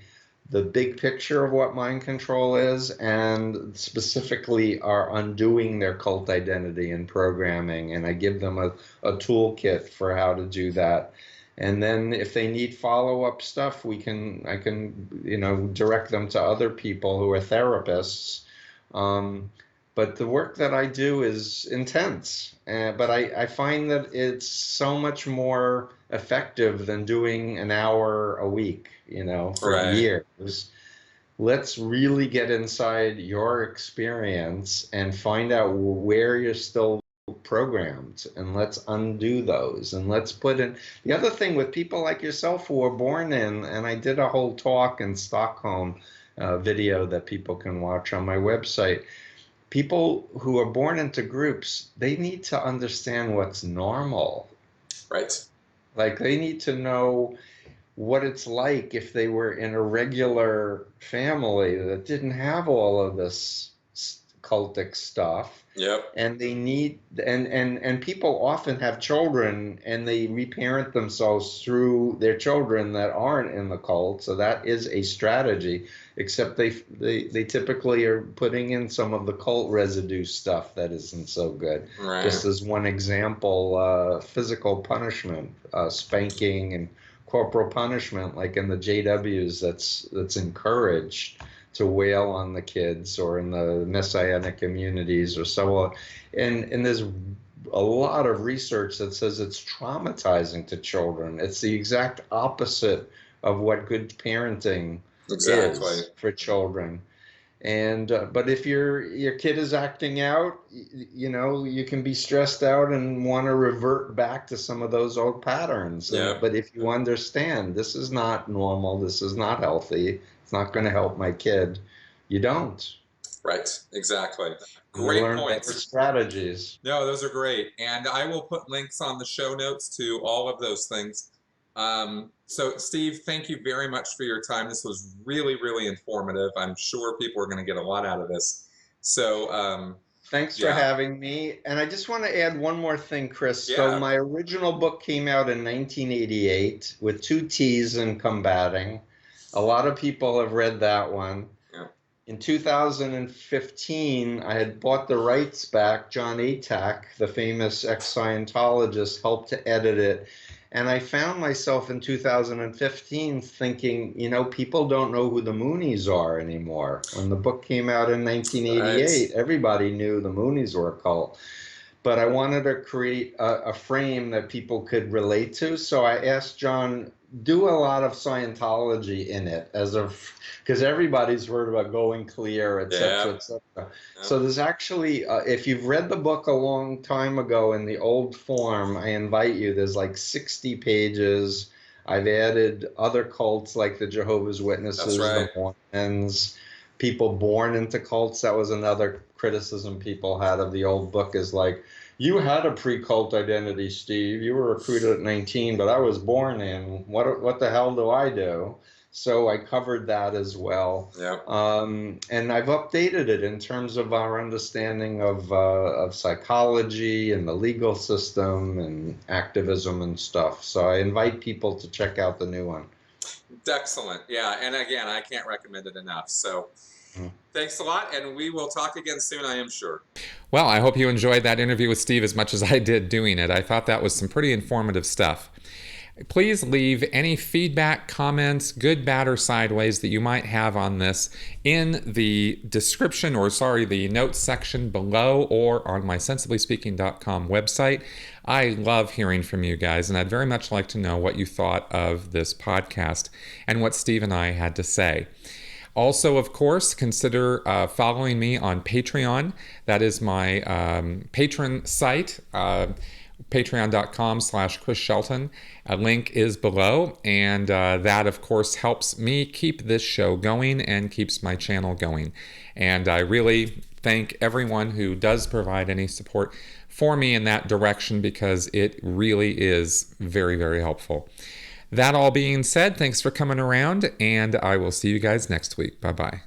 the big picture of what mind control is, and specifically are undoing their cult identity and programming. And I give them a toolkit for how to do that. And then if they need follow-up stuff, I can, direct them to other people who are therapists. But the work that I do is intense, but I find that it's so much more effective than doing an hour a week, for years. Let's really get inside your experience and find out where you're still programmed, and let's undo those. And let's put in the other thing with people like yourself who were born in, and I did a whole talk in Stockholm, video that people can watch on my website. People who are born into groups, they need to understand what's normal. Right. Like, they need to know what it's like if they were in a regular family that didn't have all of this cultic stuff. Yep. And they need, and people often have children and they reparent themselves through their children that aren't in the cult. So that is a strategy, except they typically are putting in some of the cult residue stuff that isn't so good. Right. Just as one example, physical punishment, spanking and corporal punishment, like in the JWs, that's encouraged to wail on the kids, or in the messianic communities or so on. And there's a lot of research that says it's traumatizing to children. It's the exact opposite of what good parenting is for children. And but if your kid is acting out, you can be stressed out and want to revert back to some of those old patterns. Yeah. But if you understand this is not normal, this is not healthy, it's not going to help my kid, you don't. Right. Exactly. Great points. Better strategies. No, those are great. And I will put links on the show notes to all of those things. So Steve, thank you very much for your time. This was really, really informative. I'm sure people are going to get a lot out of this. So, thanks for having me. And I just want to add one more thing, Chris. Yeah. So my original book came out in 1988 with 2 T's in combating. A lot of people have read that one. Yeah. In 2015, I had bought the rights back. John Atack, the famous ex-Scientologist, helped to edit it. And I found myself in 2015 thinking, people don't know who the Moonies are anymore. When the book came out in 1988, everybody knew the Moonies were a cult. but I wanted to create a frame that people could relate to. So I asked John, do a lot of Scientology in it, as of, because everybody's heard about going clear, et cetera, Yeah. et cetera. Yeah. So there's actually, if you've read the book a long time ago in the old form, I invite you. There's like 60 pages. I've added other cults like the Jehovah's That's Witnesses, right. the Mormons, people born into cults. That was another criticism people had of the old book, is like, you had a pre-cult identity, Steve. You were recruited at 19, but I was born in. What the hell do I do? So I covered that as well. Yeah. And I've updated it in terms of our understanding of psychology and the legal system and activism and stuff. So I invite people to check out the new one. Excellent. Yeah. And again, I can't recommend it enough. So thanks a lot, and we will talk again soon, I am sure. Well, I hope you enjoyed that interview with Steve as much as I did doing it. I thought that was some pretty informative stuff. Please leave any feedback, comments, good, bad, or sideways that you might have on this in the description, or the notes section below, or on my sensiblyspeaking.com website. I love hearing from you guys, and I'd very much like to know what you thought of this podcast and what Steve and I had to say. Also, of course, consider following me on Patreon. That is my patron site, patreon.com/Chris Shelton. A link is below, and that, of course, helps me keep this show going and keeps my channel going. And I really thank everyone who does provide any support for me in that direction, because it really is very, very helpful. That all being said, thanks for coming around, and I will see you guys next week. Bye-bye.